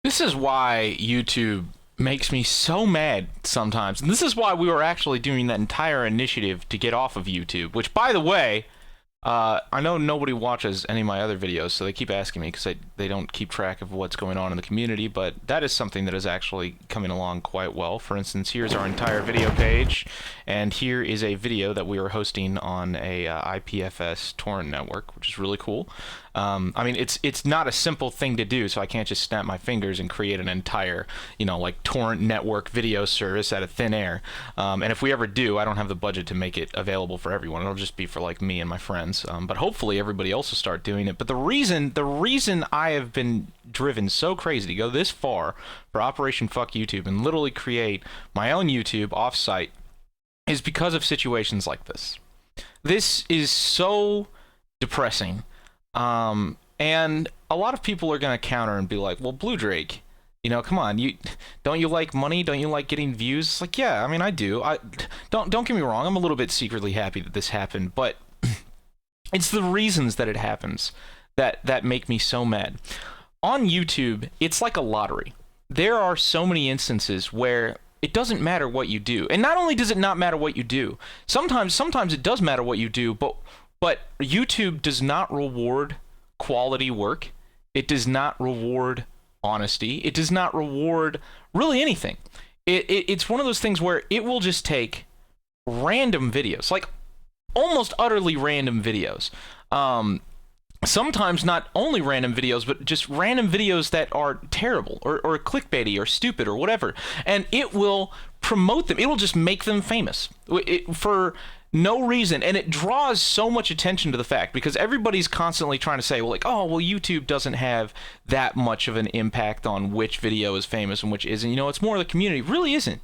This is why YouTube makes me so mad sometimes. And this is why we were actually doing that entire initiative to get off of YouTube, which, by the way, I know nobody watches any of my other videos, so they keep asking me because they don't keep track of what's going on in the community, but that is something that is actually coming along quite well. For instance, here's our entire video page, and here is a video that we are hosting on a IPFS torrent network, which is really cool. I mean, it's not a simple thing to do, so I can't just snap my fingers and create an entire, like torrent network video service out of thin air. And if we ever do, I don't have the budget to make it available for everyone. It'll just be for like me and my friends. But hopefully everybody else will start doing it. But the reason I have been driven so crazy to go this far for Operation Fuck YouTube and literally create my own YouTube offsite is because of situations like this. This is so depressing. And a lot of people are going to counter and be like, well, Blue Drake, come on, don't you like money? Don't you like getting views? It's like, yeah, I mean, I do. Don't get me wrong. I'm a little bit secretly happy that this happened, but it's the reasons that it happens that make me so mad. On YouTube, it's like a lottery. There are so many instances where it doesn't matter what you do. And not only does it not matter what you do, sometimes it does matter what you do, but YouTube does not reward quality work. It does not reward honesty. It does not reward really anything. It's one of those things where it will just take random videos, like almost utterly random videos. Sometimes not only random videos, but just random videos that are terrible or clickbaity or stupid or whatever. And it will promote them. It will just make them famous for no reason. And it draws so much attention to the fact because everybody's constantly trying to say, well, YouTube doesn't have that much of an impact on which video is famous and which isn't. It's more of the community. It really isn't.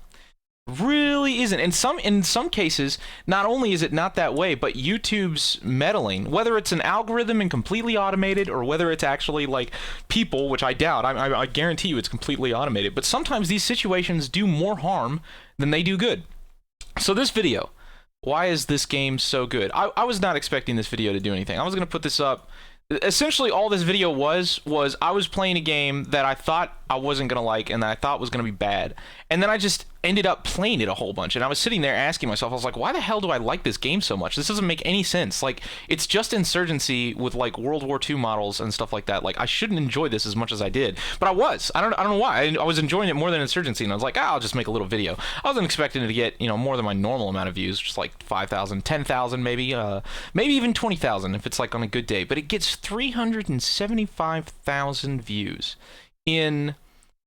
In some cases, not only is it not that way, but YouTube's meddling, whether it's an algorithm and completely automated or whether it's actually like people, which I doubt, I guarantee you it's completely automated, but sometimes these situations do more harm than they do good. So this video, why is this game so good? I was not expecting this video to do anything. I was going to put this up. Essentially, all this video was I was playing a game that I thought I wasn't going to like and that I thought was going to be bad. And then I just ended up playing it a whole bunch. And I was sitting there asking myself, I was like, why the hell do I like this game so much? This doesn't make any sense. Like, it's just Insurgency with, like, World War II models and stuff like that. Like, I shouldn't enjoy this as much as I did. But I was. I don't know why. I was enjoying it more than Insurgency. And I was like, I'll just make a little video. I wasn't expecting it to get, more than my normal amount of views. Just like 5,000, 10,000 maybe. Maybe even 20,000 if it's, like, on a good day. But it gets 375,000 views in,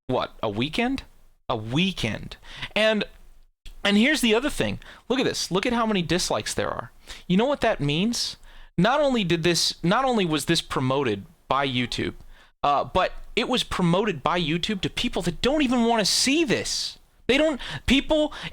what, a weekend? A weekend. And here's the other thing. Look at this. Look at how many dislikes there are. You know what that means? Not only was this promoted by YouTube, but it was promoted by YouTube to people that don't even want to see this. And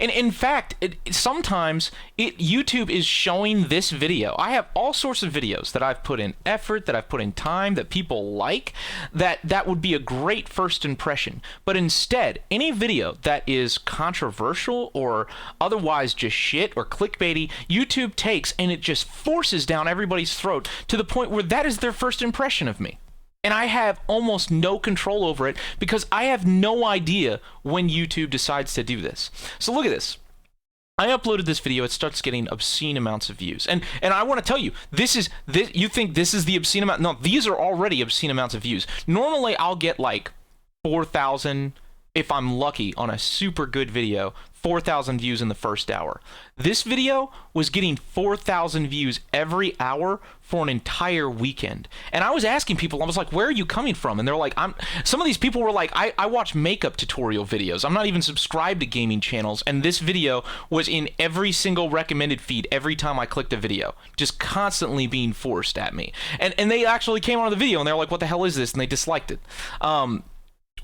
in fact, sometimes YouTube is showing this video. I have all sorts of videos that I've put in effort, that I've put in time, that people like, that would be a great first impression. But instead, any video that is controversial or otherwise just shit or clickbaity, YouTube takes and it just forces down everybody's throat to the point where that is their first impression of me. And I have almost no control over it because I have no idea when YouTube decides to do this. So look at this. I uploaded this video. It starts getting obscene amounts of views. And I want to tell you, you think this is the obscene amount? No, these are already obscene amounts of views. Normally, I'll get like 4,000, if I'm lucky, on a super good video, 4,000 views in the first hour. This video was getting 4,000 views every hour for an entire weekend. And I was asking people, I was like, where are you coming from? And they're like, some of these people were like, I watch makeup tutorial videos. I'm not even subscribed to gaming channels. And this video was in every single recommended feed every time I clicked a video, just constantly being forced at me. And they actually came on the video and they're like, what the hell is this? And they disliked it.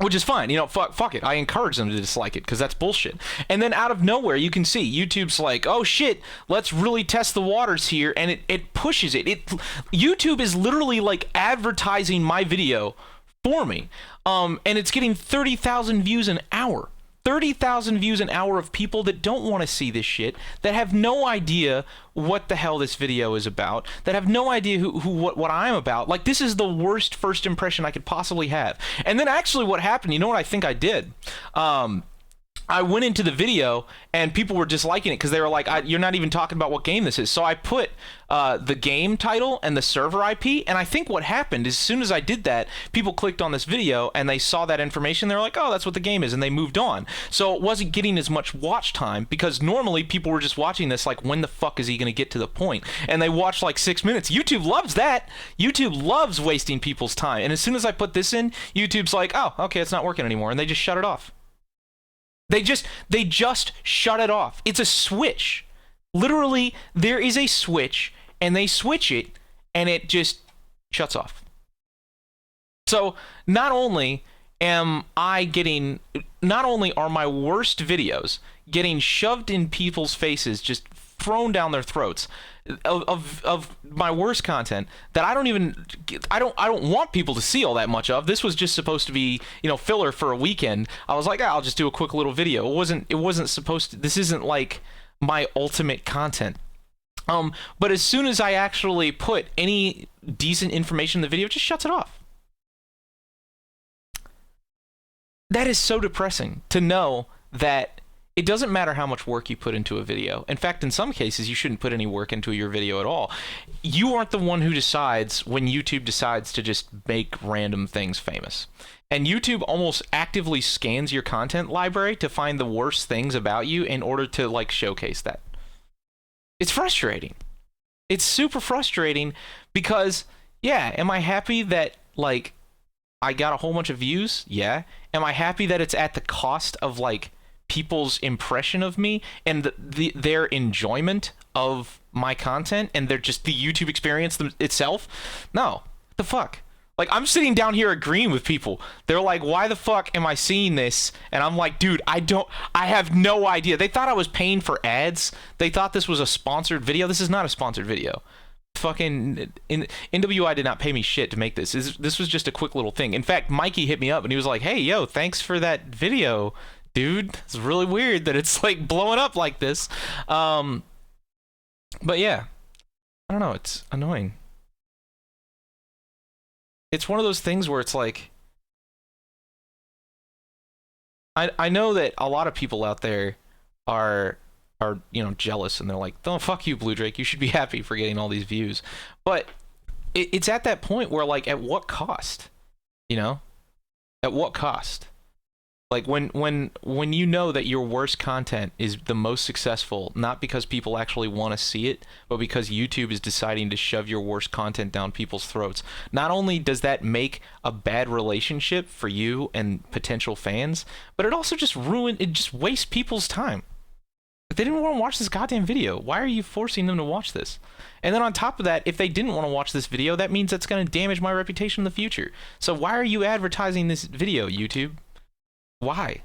Which is fine, fuck it. I encourage them to dislike it because that's bullshit. And then out of nowhere, you can see YouTube's like, oh shit, let's really test the waters here, and it pushes it. YouTube is literally like advertising my video for me, and it's getting 30,000 views an hour. 30,000 views an hour of people that don't want to see this shit, that have no idea what the hell this video is about, that have no idea what I'm about. Like, this is the worst first impression I could possibly have. And then actually what happened, you know what I think I did? I went into the video and people were disliking it because they were like, you're not even talking about what game this is. So I put the game title and the server IP, and I think what happened is as soon as I did that, people clicked on this video and they saw that information. They were like, oh, that's what the game is, and they moved on. So it wasn't getting as much watch time because normally people were just watching this like, when the fuck is he going to get to the point? And they watched like 6 minutes. YouTube loves that. YouTube loves wasting people's time. And as soon as I put this in, YouTube's like, oh, okay, it's not working anymore, and they just shut it off. They just shut it off. It's a switch. Literally, there is a switch, and they switch it, and it just shuts off. So not only are my worst videos getting shoved in people's faces, just thrown down their throats, of my worst content that I don't want people to see all that much of. This was just supposed to be, you know, filler for a weekend. I was like, I'll just do a quick little video. It wasn't supposed to, this isn't like my ultimate content. But as soon as I actually put any decent information in the video, it just shuts it off. That is so depressing to know that it doesn't matter how much work you put into a video. In fact, in some cases, you shouldn't put any work into your video at all. You aren't the one who decides when YouTube decides to just make random things famous. And YouTube almost actively scans your content library to find the worst things about you in order to, like, showcase that. It's frustrating. It's super frustrating because, yeah, am I happy that, like, I got a whole bunch of views? Yeah. Am I happy that it's at the cost of, like, people's impression of me and their enjoyment of my content and the YouTube experience itself? No. What the fuck? Like, I'm sitting down here agreeing with people. They're like, why the fuck am I seeing this? And I'm like, dude, I have no idea. They thought I was paying for ads. They thought this was a sponsored video. This is not a sponsored video. Fucking NWI did not pay me shit to make this. This was just a quick little thing. In fact, Mikey hit me up and he was like, hey, yo, thanks for that video, dude. It's really weird that it's like blowing up like this. But yeah, I don't know, it's annoying. It's one of those things where it's like, I know that a lot of people out there are you know, jealous, and they're like, oh, fuck you, Blue Drake, you should be happy for getting all these views. But it's at that point where, like, at what cost? You know? At what cost? Like, when you know that your worst content is the most successful, not because people actually want to see it, but because YouTube is deciding to shove your worst content down people's throats, not only does that make a bad relationship for you and potential fans, but it also just wastes people's time. If they didn't want to watch this goddamn video, why are you forcing them to watch this? And then on top of that, if they didn't want to watch this video, that means that's going to damage my reputation in the future. So why are you advertising this video, YouTube? Why?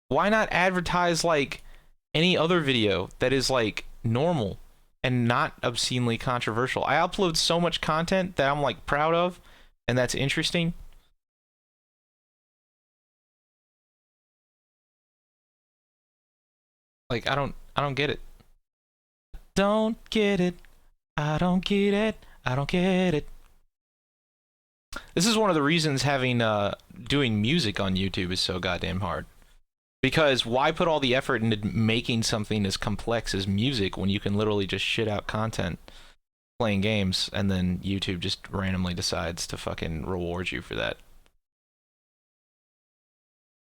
Why not advertise like any other video that is like normal and not obscenely controversial? I upload so much content that I'm like proud of and that's interesting. Like, I don't get it. Don't get it. I don't get it. I don't get it. This is one of the reasons having doing music on YouTube is so goddamn hard. Because why put all the effort into making something as complex as music when you can literally just shit out content playing games and then YouTube just randomly decides to fucking reward you for that.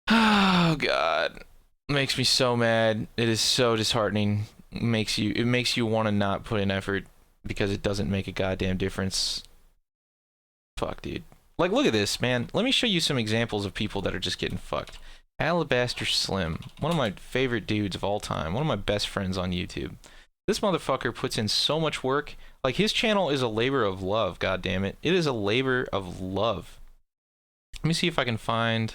Oh god. Makes me so mad. It is so disheartening. It makes you want to not put in effort because it doesn't make a goddamn difference. Fuck, dude. Like, look at this, man. Let me show you some examples of people that are just getting fucked. Alabaster Slim, one of my favorite dudes of all time, one of my best friends on YouTube. This motherfucker puts in so much work. Like, his channel is a labor of love, goddammit. It is a labor of love. Let me see if I can find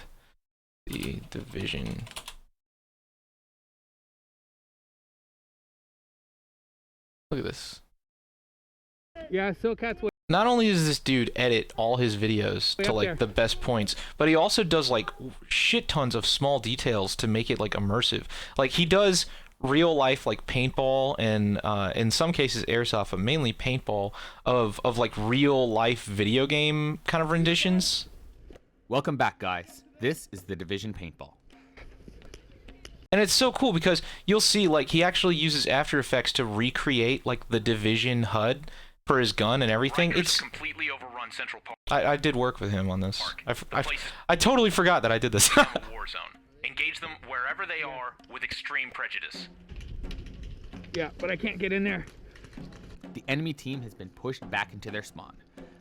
the Division. Look at this. Yeah, Silcat's Not only does this dude edit all his videos to like the best points, but he also does like shit tons of small details to make it like immersive. Like he does real life like paintball and in some cases airsoft, but mainly paintball of like real life video game kind of renditions. Welcome back, guys. This is The Division Paintball. And it's so cool because you'll see like he actually uses After Effects to recreate like the Division HUD for his gun and everything. It's completely overrun Central Park. I did work with him on this. I totally forgot that I did this. War zone. Engage them wherever they are with extreme prejudice. Yeah, but I can't get in there. The enemy team has been pushed back into their spawn.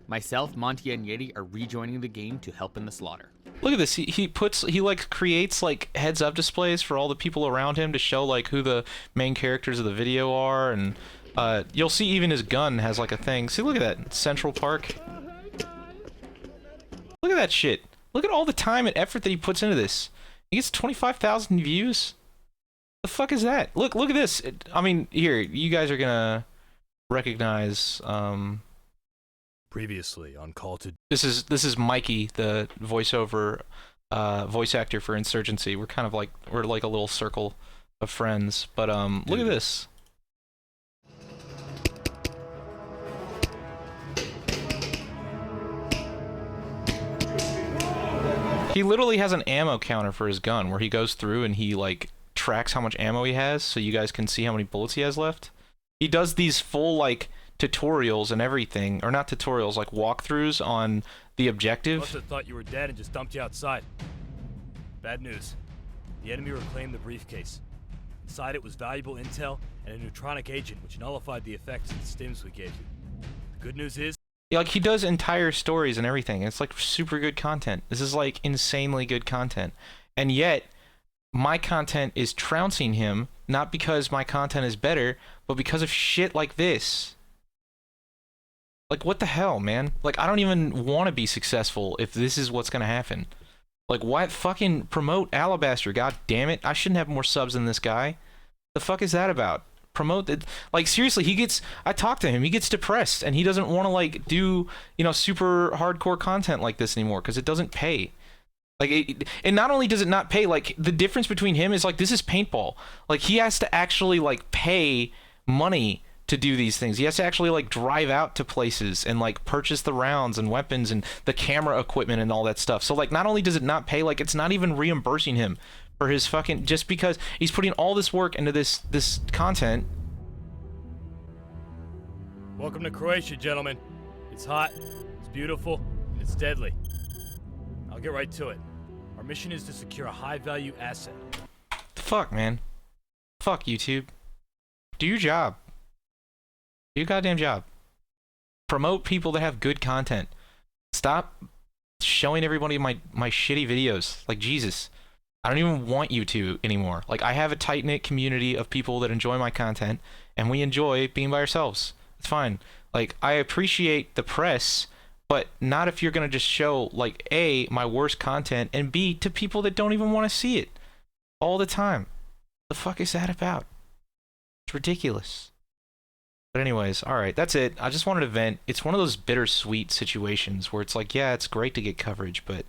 Myself, Monty, and Yeti are rejoining the game to help in the slaughter. Look at this. He like creates like heads up displays for all the people around him to show like who the main characters of the video are, and you'll see even his gun has like a thing. See, look at that, Central Park. Look at that shit. Look at all the time and effort that he puts into this. He gets 25,000 views. The fuck is that? Look at this. I mean, here, you guys are gonna recognize. Previously on Call to... This is Mikey, the voiceover voice actor for Insurgency. We're like a little circle of friends. But look at this. He literally has an ammo counter for his gun where he goes through and he like tracks how much ammo he has so you guys can see how many bullets he has left. He does these full like tutorials and everything, or not tutorials, like walkthroughs on the objective. Must have thought you were dead and just dumped you outside. Bad news. The enemy reclaimed the briefcase. Inside it was valuable intel and a neutronic agent which nullified the effects of the stims we gave you. The good news is... Yeah, like he does entire stories and everything. It's like super good content. This is like insanely good content. And yet, my content is trouncing him, not because my content is better, but because of shit like this. Like, what the hell, man? Like, I don't even want to be successful if this is what's gonna happen. Like, why fucking promote Alabaster? God damn it. I shouldn't have more subs than this guy. The fuck is that about? Promote it. Like, seriously, I talk to him, he gets depressed, and he doesn't want to, like, do, you know, super hardcore content like this anymore, because it doesn't pay. Like, and not only does it not pay, like, the difference between him is, like, this is paintball. Like, he has to actually, like, pay money to do these things. He has to actually like drive out to places and like purchase the rounds and weapons and the camera equipment and all that stuff. So like not only does it not pay, like it's not even reimbursing him for his fucking, just because he's putting all this work into this content. Welcome to Croatia, gentlemen. It's hot, it's beautiful, and it's deadly. I'll get right to it. Our mission is to secure a high-value asset. Fuck, man. Fuck, YouTube. Do your job. Do your goddamn job. Promote people that have good content. Stop showing everybody my shitty videos. Like, Jesus. I don't even want you to anymore. Like, I have a tight-knit community of people that enjoy my content, and we enjoy being by ourselves. It's fine. Like, I appreciate the press, but not if you're gonna just show, like, A, my worst content, and B, to people that don't even want to see it. All the time. The fuck is that about? It's ridiculous. But anyways, alright, that's it. I just wanted to vent. It's one of those bittersweet situations where it's like, yeah, it's great to get coverage, but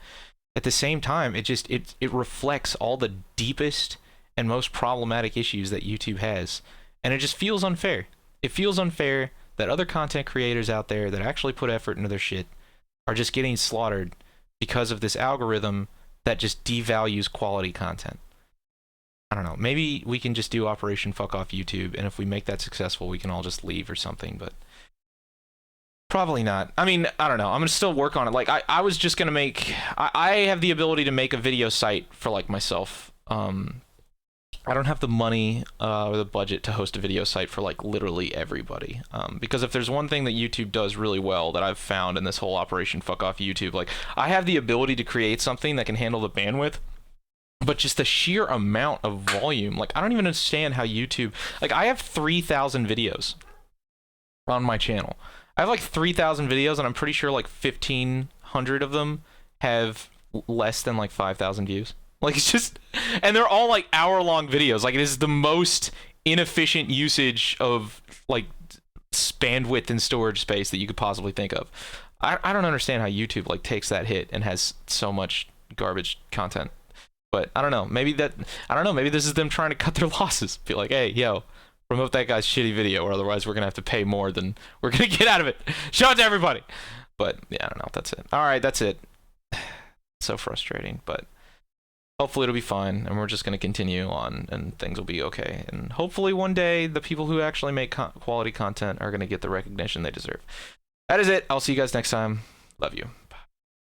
at the same time, it reflects all the deepest and most problematic issues that YouTube has. And it just feels unfair. It feels unfair that other content creators out there that actually put effort into their shit are just getting slaughtered because of this algorithm that just devalues quality content. I don't know. Maybe we can just do Operation Fuck Off YouTube, and if we make that successful, we can all just leave or something, but probably not. I mean, I don't know. I'm going to still work on it. Like, I was just going to make... I have the ability to make a video site for, like, myself. I don't have the money or the budget to host a video site for, like, literally everybody. Because if there's one thing that YouTube does really well that I've found in this whole Operation Fuck Off YouTube, like, I have the ability to create something that can handle the bandwidth, but just the sheer amount of volume, like, I don't even understand how YouTube... Like, I have 3,000 videos on my channel. I have, like, 3,000 videos, and I'm pretty sure, like, 1,500 of them have less than, like, 5,000 views. Like, it's just... And they're all, like, hour-long videos. Like, it is the most inefficient usage of, like, bandwidth and storage space that you could possibly think of. I don't understand how YouTube like takes that hit and has so much garbage content. But I don't know. Maybe this is them trying to cut their losses. Be like, hey, yo, promote that guy's shitty video, or otherwise we're gonna have to pay more than we're gonna get out of it. Show it to everybody. But yeah, I don't know. That's it. All right, that's it. So frustrating, but hopefully it'll be fine, and we're just gonna continue on, and things will be okay. And hopefully one day the people who actually make quality content are gonna get the recognition they deserve. That is it. I'll see you guys next time. Love you.